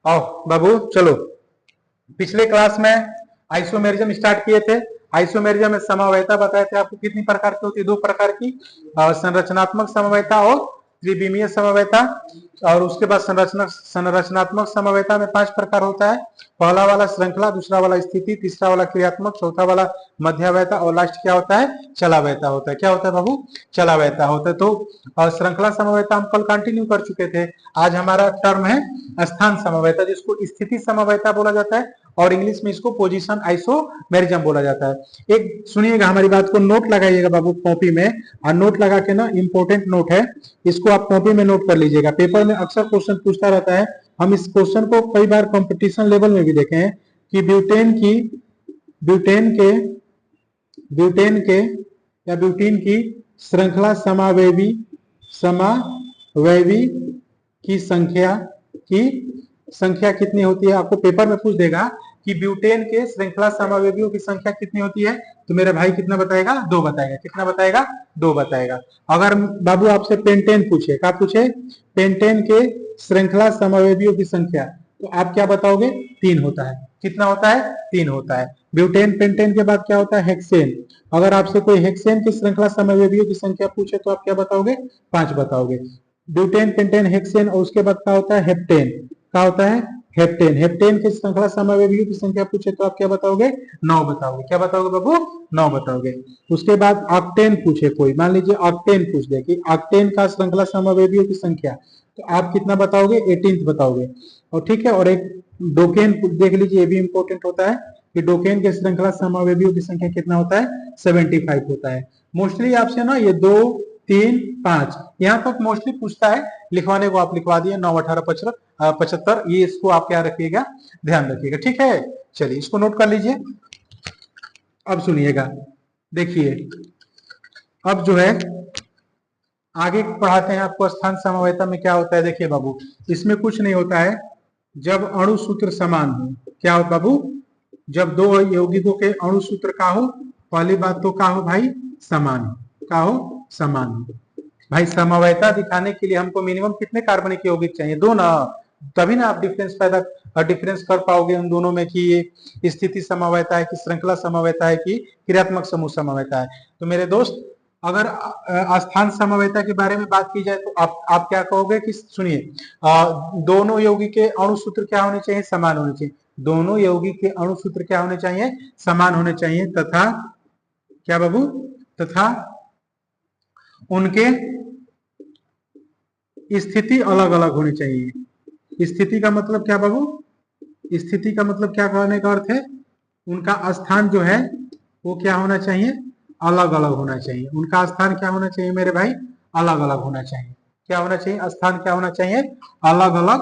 आओ बाबू चलो, पिछले क्लास में आइसोमेरिज्म स्टार्ट किए थे। आइसोमेरिज्म में समवायता बताए थे आपको कितनी प्रकार की होती है, दो प्रकार की, संरचनात्मक समवायता और त्रिविमीय समवायता। और उसके बाद संरचनात्मक समवायता में 5 प्रकार होता है। पहला वाला श्रृंखला, दूसरा वाला स्थिति, तीसरा वाला क्रियात्मक, चौथा वाला मध्यावयता और लास्ट क्या होता है, चलावयता होता है। क्या होता है बाबू, चलावयता होता है। तो श्रृंखला समवायता हम कल कंटिन्यू कर चुके थे। आज हमारा टर्म है स्थान समवायता, जिसको स्थिति समवायता बोला जाता है और इंग्लिश में इसको पोजीशन आइसोमेरिज्म बोला जाता है। एक सुनिएगा हमारी बात को, नोट लगाइएगा बाबू कॉपी में, और नोट लगा के ना, इंपॉर्टेंट नोट है, इसको आप कॉपी में नोट कर लीजिएगा। पेपर में अक्सर क्वेश्चन पूछता रहता है। हम इस क्वेश्चन को कई बार कंपटीशन लेवल में भी देखे हैं कि ब्यूटेन की श्रृंखला समावयवी की संख्या कितनी होती है। आपको पेपर में पूछ देगा कि ब्यूटेन के श्रृंखला समावयवियों की संख्या कितनी होती है, तो मेरा भाई कितना बताएगा, 2 बताएगा। कितना बताएगा, 2 बताएगा। अगर बाबू आपसे पेंटेन पूछे, क्या पूछे, पेंटेन के श्रृंखला समावयवियों की संख्या, तो आप क्या बताओगे, 3 होता है। कितना होता है, 3 होता है। ब्यूटेन पेंटेन के बाद क्या होता है, हेक्सेन। अगर आपसे कोई हेक्सेन की श्रृंखला समावयवियों की संख्या पूछे तो आप क्या बताओगे, 5 बताओगे। ब्यूटेन पेंटेन हेक्सेन, और उसके बाद क्या होता है, हेप्टेन। क्या होता है, हेप्टेन। हेप्टेन की श्रृंखला समावयवियों की संख्या पूछे तो आप क्या बताओगे, 9 बताओगे। क्या बताओगे बाबू, 9 बताओगे। उसके बाद ऑक्टेन पूछे कोई, मान लीजिए ऑक्टेन पूछ दे कि ऑक्टेन का श्रृंखला समावयवियों की संख्या, तो आप कितना बताओगे, 18 बताओगे। और ठीक है, और एक डोकेन देख लीजिए, ये भी इंपॉर्टेंट होता है कि डोकेन के श्रृंखला समावयवियों की संख्या कितना होता है, 75 होता है। मोस्टली आपसे ना ये 2, 3, 5 यहाँ तक मोस्टली पूछता है। लिखवाने को आप लिखवा दिए 9, 18, 75, ये इसको आप क्या रखिएगा, ध्यान रखिएगा। ठीक है, चलिए इसको नोट कर लीजिए। अब सुनिएगा, देखिए अब जो है आगे पढ़ाते हैं आपको स्थान समवायता में क्या होता है। देखिए बाबू, इसमें कुछ नहीं होता है जब अणु सूत्र समान हो। क्या हो बाबू, जब 2 यौगिकों के अणु सूत्र का हो, पहली बात तो क्या हो भाई, समान हो। क्या हो, समान हो। भाई समवायता दिखाने के लिए हमको मिनिमम कितने कार्बनिक यौगिक चाहिए, 2 ना, तभी ना आप डिफरेंस कर पाओगे उन दोनों में कि ये स्थिति समवायता है कि श्रृंखला समवायता है कि क्रियात्मक समूह समवायता है। तो मेरे दोस्त, अगर स्थान समवायता के बारे में बात की जाए तो आप क्या कहोगे कि सुनिए, दोनों यौगिक के अणु सूत्र क्या होने चाहिए, समान होने चाहिए। दोनों यौगिक के अणु सूत्र क्या होने चाहिए, समान होने चाहिए, तथा क्या बाबू, तथा उनके स्थिति अलग अलग होनी चाहिए। स्थिति का मतलब क्या बाबू, स्थिति का मतलब क्या कहने का अर्थ है, उनका स्थान जो है वो क्या होना चाहिए, अलग अलग होना चाहिए। उनका स्थान क्या होना चाहिए मेरे भाई, अलग अलग होना चाहिए। क्या होना चाहिए, स्थान क्या होना चाहिए, अलग अलग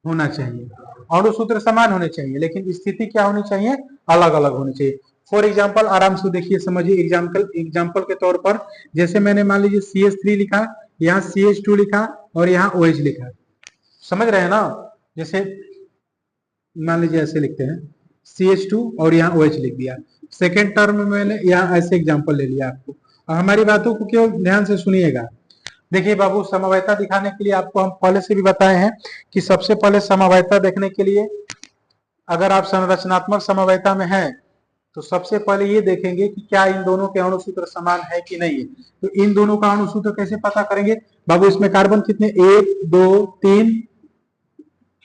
होना चाहिए। अणु सूत्र समान होने चाहिए लेकिन स्थिति क्या होनी चाहिए, अलग अलग होनी चाहिए। फॉर एग्जाम्पल, आराम से देखिए, समझिए, एग्जाम्पल के तौर पर, जैसे मैंने मान लीजिए CH3 लिखा, यहाँ CH2 लिखा और यहाँ OH लिखा, समझ रहे हैं ना। जैसे मान लीजिए ऐसे लिखते हैं CH2 और यहाँ OH लिख दिया। सेकेंड टर्म में मैंने यहाँ ऐसे एग्जाम्पल ले लिया आपको। और हमारी बातों को क्यों ध्यान से सुनिएगा। देखिए बाबू, समवायता दिखाने के लिए आपको हम पहले से भी बताए हैं कि सबसे पहले समवायता देखने के लिए, अगर आप संरचनात्मक समवायता में हैं तो सबसे पहले ये देखेंगे कि क्या इन दोनों के अणु सूत्र समान है कि नहीं है। तो इन दोनों का अणु सूत्र कैसे पता करेंगे बाबू, इसमें कार्बन कितने, 1, 2, 3,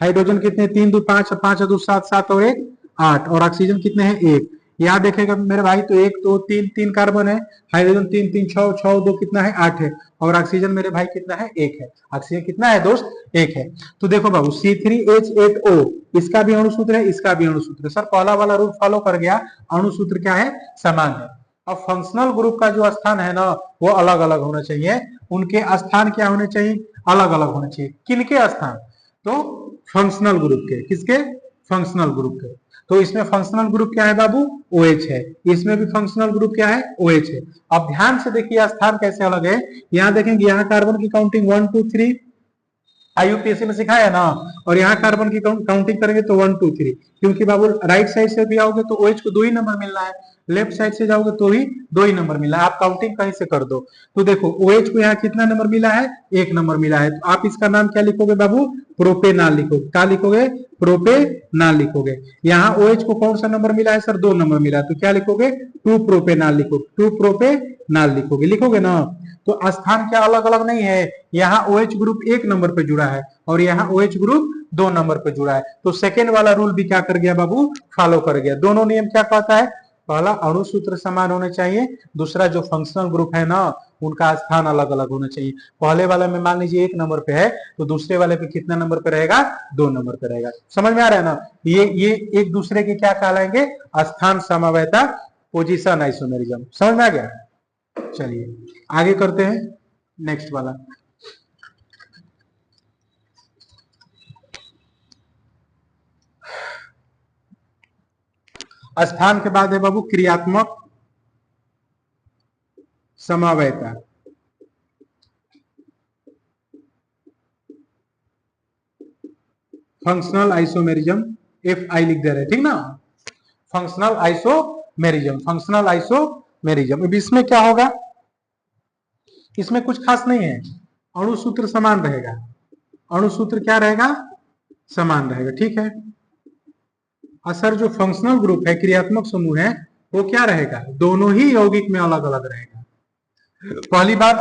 हाइड्रोजन कितने, 3, 2, 5, 5, 2, 7, 7 और 1, 8, और ऑक्सीजन कितने हैं, 1। यहाँ देखेगा मेरे भाई, तो 1, 2, 3, 3 कार्बन है, हाइड्रोजन 3, 3, 6, 6, 2 कितना है, 8 है, और ऑक्सीजन मेरे भाई कितना है, 1 है। ऑक्सीजन कितना है दोस्त, 1 है। तो देखो बाबू, C3H8O, इसका भी अणु सूत्र है, इसका भी अणु सूत्र है। सर पहला वाला रूल फॉलो कर गया, अणु सूत्र क्या है, समान है। अब फंक्शनल ग्रुप का जो स्थान है ना, वो अलग अलग होना चाहिए। उनके स्थान क्या होने चाहिए, अलग अलग होने चाहिए। किनके स्थान, तो फंक्शनल ग्रुप के, किसके, फंक्शनल ग्रुप के। तो इसमें फंक्शनल ग्रुप क्या है बाबू, OH है। इसमें भी फंक्शनल ग्रुप क्या है, OH है। अब ध्यान से देखिए स्थान कैसे अलग है। यहाँ देखेंगे, यहाँ कार्बन की काउंटिंग 1, 2, 3 IUPAC में सिखाया ना, और यहाँ कार्बन की काउंटिंग करेंगे तो 1, 2, 3, क्योंकि बाबू राइट साइड से भी आओगे तो OH को 2 ही नंबर मिलना है, लेफ्ट साइड से जाओगे तो ही दो ही नंबर मिला है, आप काउंटिंग कहीं से कर दो। तो देखो OH को यहाँ कितना नंबर मिला है, एक नंबर मिला है, तो आप इसका नाम क्या लिखोगे बाबू, प्रोपेनाल लिखोगे। क्या लिखोगे, प्रोपेनाल लिखोगे। यहाँ OH को कौन सा नंबर मिला है सर, दो नंबर मिला है, तो क्या लिखोगे, 2 प्रोपेनाल लिखोगे, 2 प्रोपेनाल लिखोगे, लिखोगे ना। तो स्थान क्या अलग अलग नहीं है, यहाँ OH ग्रुप एक नंबर पे जुड़ा है और यहाँ OH ग्रुप दो नंबर पे जुड़ा है। तो सेकेंड वाला रूल भी क्या कर गया बाबू, फॉलो कर गया। दोनों नियम क्या कहता है, पहला अणु सूत्र समान होने चाहिए, दूसरा जो फंक्शनल ग्रुप है ना उनका स्थान अलग अलग होना चाहिए। पहले वाले में मान लीजिए एक नंबर पे है तो दूसरे वाले पे कितना नंबर पे रहेगा, दो नंबर पे रहेगा। समझ में आ रहा है ना, ये एक दूसरे के क्या कहलाएंगे, स्थान समवायता, पोजीशन आइसोमेरिज्म। समझ में आ गया। चलिए आगे करते हैं नेक्स्ट वाला। स्थान के बाद है बाबू क्रियात्मक समवायता। फंक्शनल आइसोमेरिज्म, FI लिख दे रहे, ठीक ना। Functional isomerism, functional isomerism. अब इसमें क्या होगा, इसमें कुछ खास नहीं है, अणु सूत्र समान रहेगा। अणु सूत्र क्या रहेगा, समान रहेगा, ठीक है। असर जो फंक्शनल ग्रुप है, क्रियात्मक समूह है, वो क्या रहेगा, दोनों ही यौगिक में अलग अलग रहेगा। पहली बात,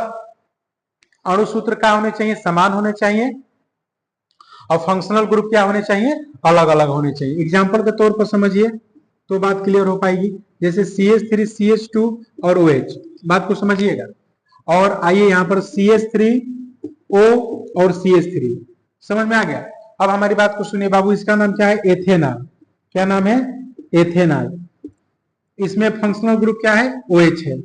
अणु सूत्र क्या होने चाहिए, समान होने चाहिए, और फंक्शनल ग्रुप क्या होने चाहिए, अलग अलग होने चाहिए। एग्जाम्पल के तौर पर समझिए तो बात क्लियर हो पाएगी। जैसे CH3 CH2 और OH, बात को समझिएगा। और आइए यहाँ पर CH3O और CH3, समझ में आ गया। अब हमारी बात को सुनिए बाबू, इसका नाम क्या है, एथेनॉल। क्या नाम है, एथेनॉल। इसमें फंक्शनल ग्रुप क्या है, OH है।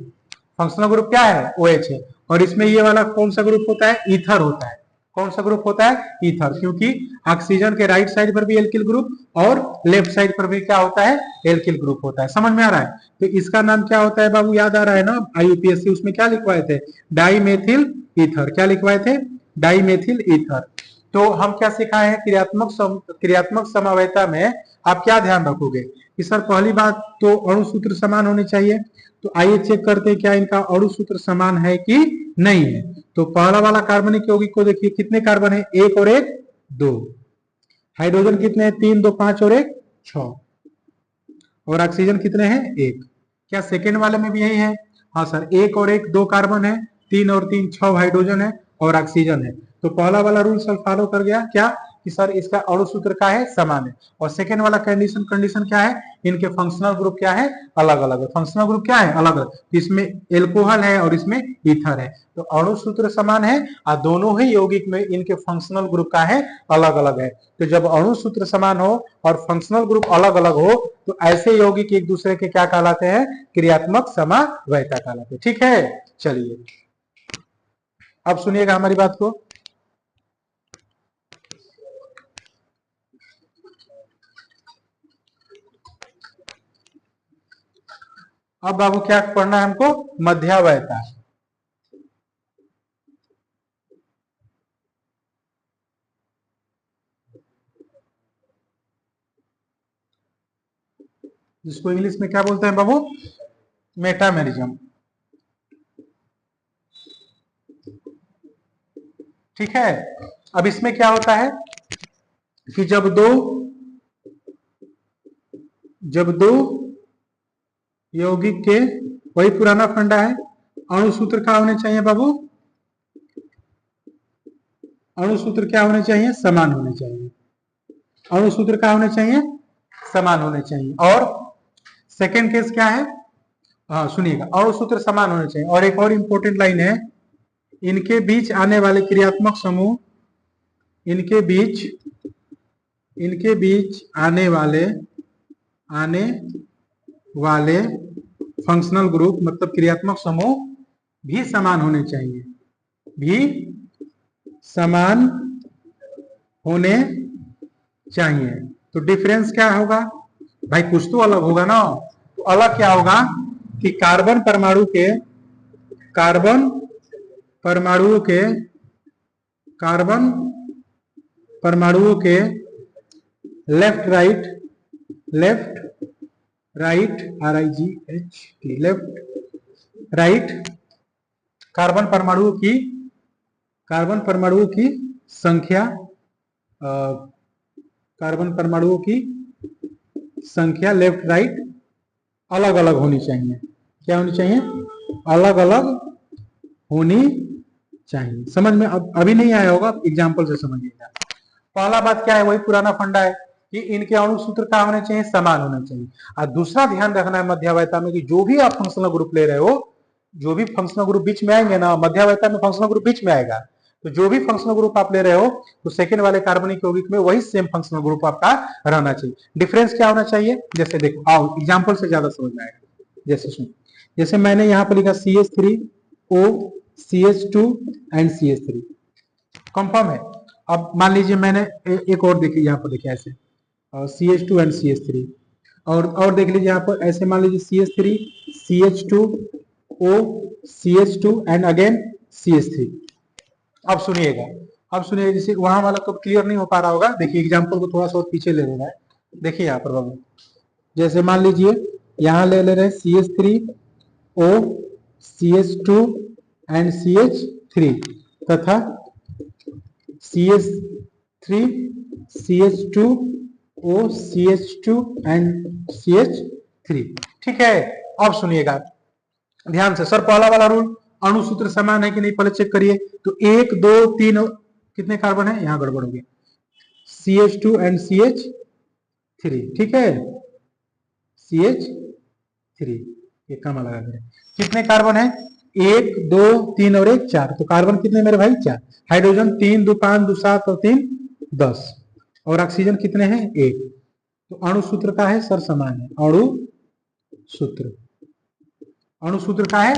फंक्शनल ग्रुप क्या है, OH है। और इसमें ये वाला कौन सा ग्रुप होता है, ईथर होता है। कौन सा ग्रुप होता है, ईथर, क्योंकि ऑक्सीजन के राइट साइड पर भी एल्किल ग्रुप और लेफ्ट साइड पर भी क्या होता है, एल्किल ग्रुप होता है। समझ में आ रहा है। तो इसका नाम क्या होता है बाबू, याद आ रहा है ना, IUPAC उसमें क्या लिखवाए थे, डाईमेथिल ईथर। क्या लिखवाए थे, डाईमेथिल ईथर। तो हम क्या सिखाए हैं, क्रियात्मक समवायता में आप क्या ध्यान रखोगे कि सर पहली बात तो अणु सूत्र समान होने चाहिए। तो आइए चेक करते हैं क्या इनका अणु सूत्र समान है कि नहीं है। तो पहला वाला कार्बनिक यौगिक को देखिए, कितने कार्बन है, एक और एक दो। हाइड्रोजन कितने हैं, 3 2 5 और एक 6। और ऑक्सीजन कितने हैं, एक। क्या सेकेंड वाले में भी यही है, हाँ सर, एक और एक दो कार्बन है, 3 और 3 6 हाइड्रोजन है और ऑक्सीजन है। तो पहला वाला रूल सर फॉलो कर गया, क्या कि सर इसका अणु सूत्र क्या है, समान है। और सेकेंड वाला कंडीशन क्या है, इनके फंक्शनल ग्रुप क्या है, अलग अलग है। फंक्शनल ग्रुप क्या है, अलग अलग। इसमें एल्कोहल है और इसमें ईथर है, तो अणु सूत्र समान है और दोनों ही यौगिक में इनके फंक्शनल ग्रुप का है, अलग अलग है। तो जब अणु सूत्र समान हो और फंक्शनल ग्रुप अलग अलग हो तो ऐसे यौगिक एक दूसरे के क्या कहलाते हैं, क्रियात्मक समवायता कहलाते हैं। ठीक है, चलिए अब सुनिएगा हमारी बात को। अब बाबू क्या पढ़ना है हमको, मध्यावयता। जिसको इंग्लिश में क्या बोलते हैं बाबू, मेटामेरिज्म। ठीक है। अब इसमें क्या होता है कि जब दो यौगिक के, वही पुराना फंडा है, अणु सूत्र क्या होने चाहिए बाबू, अणु सूत्र क्या होने चाहिए, समान होने चाहिए। अणु सूत्र क्या होने चाहिए, समान होने चाहिए। और सेकेंड केस क्या है, हाँ सुनिएगा, अणु सूत्र समान होने चाहिए। और एक और इंपॉर्टेंट लाइन है, इनके बीच आने वाले क्रियात्मक समूह, इनके बीच आने वाले फंक्शनल ग्रुप मतलब क्रियात्मक समूह भी समान होने चाहिए, भी समान होने चाहिए। तो डिफरेंस क्या होगा भाई, कुछ तो अलग होगा ना। तो अलग क्या होगा कि कार्बन परमाणुओं के left right RIGHT, left right carbon परमाणुओं की संख्या, कार्बन परमाणुओं की संख्या लेफ्ट राइट अलग अलग होनी चाहिए। क्या होनी चाहिए? अलग अलग होनी चाहिए। समझ में अभी नहीं आया होगा, एग्जाम्पल से समझिएगा। पहला बात क्या है, वही पुराना फंडा है कि इनके अणु सूत्र क्या होने चाहिए? समान होने चाहिए। और दूसरा ध्यान रखना है मध्यावयता में कि जो भी आप फंक्शनल ग्रुप ले रहे हो, जो भी फंक्शनल ग्रुप बीच में आएंगे ना, मध्यावयता में फंक्शनल ग्रुप बीच में आएगा, तो जो भी फंक्शनल ग्रुप आप ले रहे हो तो सेकेंड वाले कार्बनिक यौगिक में वही सेम फंक्शनल ग्रुप आपका रहना चाहिए। डिफरेंस क्या होना चाहिए? जैसे देखो, आओ एग्जाम्पल से ज्यादा समझ में आएगा। जैसे सुन, जैसे मैंने यहाँ पर लिखा CH3O CH2 and CH3, confirm है। अब मान लीजिए मैंने एक और देखिए, यहाँ पर देखिए ऐसे CH2 एंड CH3, और देख लीजिए यहाँ पर ऐसे मान लीजिए CH3 CH2O CH2 and again CH3। अब सुनिएगा, जैसे वहां वाला तो क्लियर नहीं हो पा रहा होगा, देखिए एग्जाम्पल को थोड़ा सा और पीछे ले लेना है। देखिए यहाँ पर बाबू, जैसे मान लीजिए यहाँ ले रहे CH3O CH2 एंड CH3 तथा CH3 CH2O CH2 and CH3। ठीक है, अब सुनिएगा ध्यान से। सर पहला वाला रूल, अणु सूत्र समान है कि नहीं पहले चेक करिए। तो 1 2 3 कितने कार्बन है? यहां गड़बड़ हो गया, CH2 एंड CH3। ठीक है, CH3 ये कम लगा मेरे। कितने कार्बन है? 1 2 3 और 1 4। तो कार्बन कितने मेरे भाई? 4। हाइड्रोजन 3 2 5 2 7 और 3 10। और ऑक्सीजन कितने हैं? 1। तो अणु सूत्र का है सर समान है। अणु सूत्र का है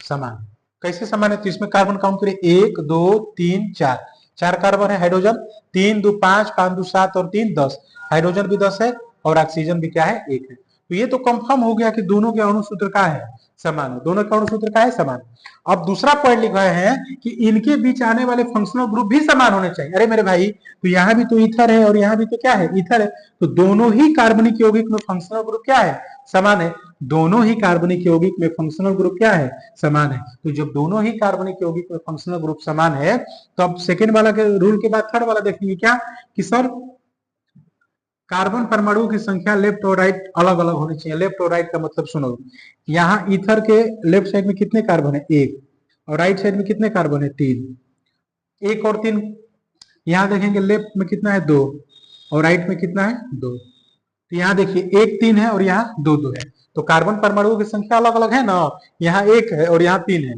समान। कैसे समान है? तो इसमें कार्बन काउंट करिए, 1 2 3 4, 4 कार्बन है। हाइड्रोजन 3 2 5 5 2 7 और 3 10। हाइड्रोजन भी 10 है और ऑक्सीजन भी क्या है? 1 है। तो ये तो कंफर्म हो गया कि दोनों के अणु सूत्र का है समान है, दोनों के अणु सूत्र का है समान। अब दूसरा पॉइंट लिखा है कि इनके बीच आने वाले फंक्शनल ग्रुप भी समान होने चाहिए। अरे मेरे भाई, तो यहाँ भी तो ईथर है और यहाँ भी तो क्या है? ईथर है। तो दोनों ही कार्बनिक यौगिक में फंक्शनल ग्रुप क्या है? समान है। दोनों ही कार्बनिक यौगिक में फंक्शनल ग्रुप क्या है? समान है। तो जब दोनों ही कार्बनिक यौगिक में फंक्शनल ग्रुप समान है, तो अब सेकेंड वाला के रूल के बाद थर्ड वाला देखेंगे क्या कि सर कार्बन परमाणुओं की संख्या लेफ्ट और राइट अलग अलग होनी चाहिए। लेफ्ट और राइट का मतलब सुनो, यहाँ ईथर के लेफ्ट साइड में कितने कार्बन है? 1। और राइट साइड में कितने कार्बन है? 3। 1 और 3। यहाँ देखेंगे लेफ्ट में कितना है? 2 और राइट में कितना है? 2। तो यहाँ देखिए 1 3 है और यहाँ 2 2 है। तो कार्बन परमाणुओं की संख्या अलग अलग है ना, यहाँ 1 है और यहाँ 3 है,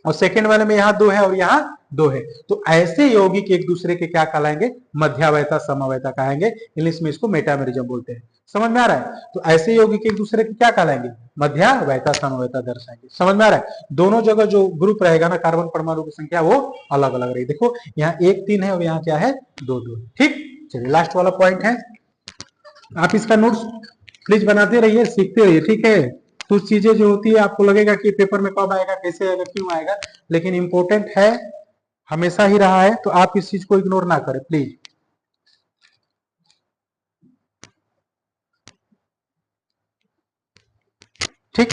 और सेकेंड वाले में यहाँ 2 है और यहाँ 2 है। तो ऐसे यौगिक एक दूसरे के क्या कहलाएंगे? मध्यावयता समवयता कहेंगे। इंग्लिश में इसको मेटामेरिज्म बोलते हैं। समझ में आ रहा है? तो ऐसे यौगिक एक दूसरे के क्या कहलाएंगे? मध्यावयता समवयता दर्शाएंगे। समझ में आ रहा है? दोनों जगह जो ग्रुप रहेगा ना कार्बन परमाणु की संख्या वो अलग अलग रहेगी। देखो यहाँ 1 3 है और यहाँ क्या है? 2 2। ठीक, चलिए लास्ट वाला पॉइंट है। आप इसका नोट्स प्लीज बनाते रहिए, सीखते रहिए। ठीक है, कुछ चीजें जो होती है आपको लगेगा कि पेपर में कब आएगा, कैसे आएगा, क्यों आएगा, लेकिन इंपॉर्टेंट है, हमेशा ही रहा है। तो आप इस चीज को इग्नोर ना करें प्लीज। ठीक,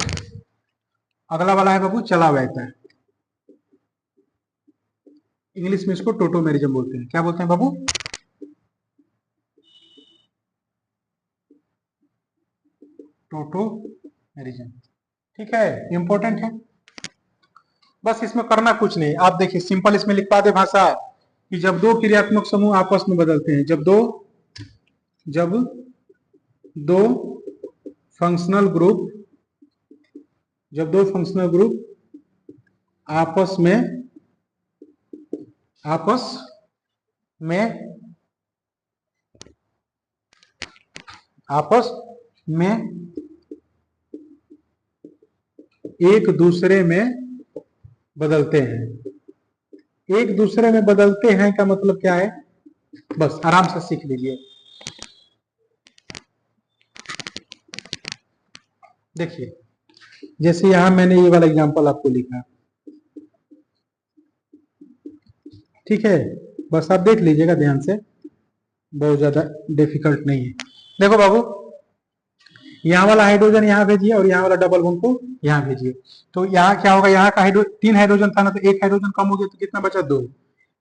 अगला वाला है बाबू चला बहता है। इंग्लिश में इसको टोटोमेरिज्म बोलते हैं। क्या बोलते हैं बाबू? टोटोमेरिज्म। ठीक है, इंपॉर्टेंट है। बस इसमें करना कुछ नहीं। आप देखिए सिंपल इसमें लिख पा दे भाषा कि जब दो क्रियात्मक समूह आपस में बदलते हैं, जब दो फंक्शनल ग्रुप आपस में आपस में एक दूसरे में बदलते हैं। एक दूसरे में बदलते हैं का मतलब क्या है? बस आराम से सीख लीजिए। देखिए जैसे यहां मैंने ये वाला एग्जांपल आपको लिखा, ठीक है, बस आप देख लीजिएगा ध्यान से, बहुत ज्यादा डिफिकल्ट नहीं है। देखो बाबू, यहाँ वाला हाइड्रोजन यहाँ भेजिए और यहाँ वाला डबल बॉन्ड को यहाँ भेजिए। तो यहाँ क्या होगा, यहाँ का तीन हाइड्रोजन था ना, तो एक हाइड्रोजन कम हो गया तो कितना बचा, दो।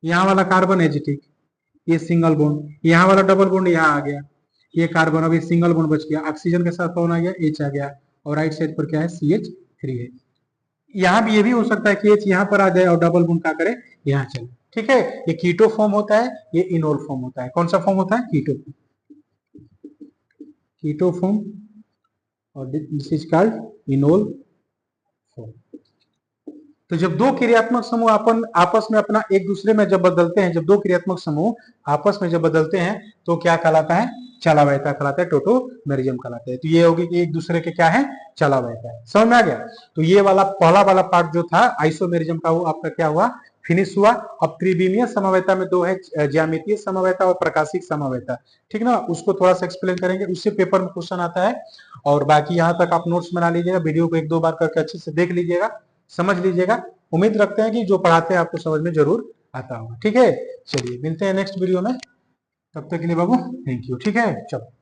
यहाँ वाला कार्बन है जी, ठीक, ये सिंगल बॉन्ड, यहाँ वाला डबल बॉन्ड यहाँ आ गया, ये कार्बन, अब ये सिंगल बॉन्ड बच गया, ऑक्सीजन के साथ कौन आ गया, एच आ गया, और राइट साइड पर क्या है, CH3 है। यहाँ भी ये भी हो सकता है कि एच यहाँ पर आ जाए और डबल बॉन्ड क्या करे, यहाँ चले, ठीक है। ये कीटो फॉर्म होता है, ये इनोल फॉर्म होता है। कौन सा फॉर्म होता है, कीटो, कीटो फॉर्म, और this is called enol form. तो जब दो क्रियात्मक समूह अपन आपस में अपना एक दूसरे में जब बदलते हैं, जब दो क्रियात्मक समूह आपस में जब बदलते हैं तो क्या कहलाता है, चलावयता कहलाता है, टोटोमेरिज्म कहलाता है। तो ये होगी कि एक दूसरे के क्या है, चलावयता है। समझ में आ गया। तो ये वाला पहला वाला पार्ट जो था आइसोमेरिज्म का, वो आपका क्या हुआ, फिनिश हुआ। अब त्रिविमीय समवेता में दो है, ज्यामितीय समवेता और प्रकाशिक समवेता, ठीक ना, उसको थोड़ा सा एक्सप्लेन करेंगे, उससे पेपर में क्वेश्चन आता है। और बाकी यहाँ तक आप नोट्स बना लीजिएगा, वीडियो को एक दो बार करके अच्छे से देख लीजिएगा, समझ लीजिएगा। उम्मीद रखते हैं कि जो पढ़ाते हैं आपको समझ में जरूर आता होगा, ठीक है। चलिए मिलते हैं नेक्स्ट वीडियो में, तब तक के लिए बाबू थैंक यू, ठीक है, चलो।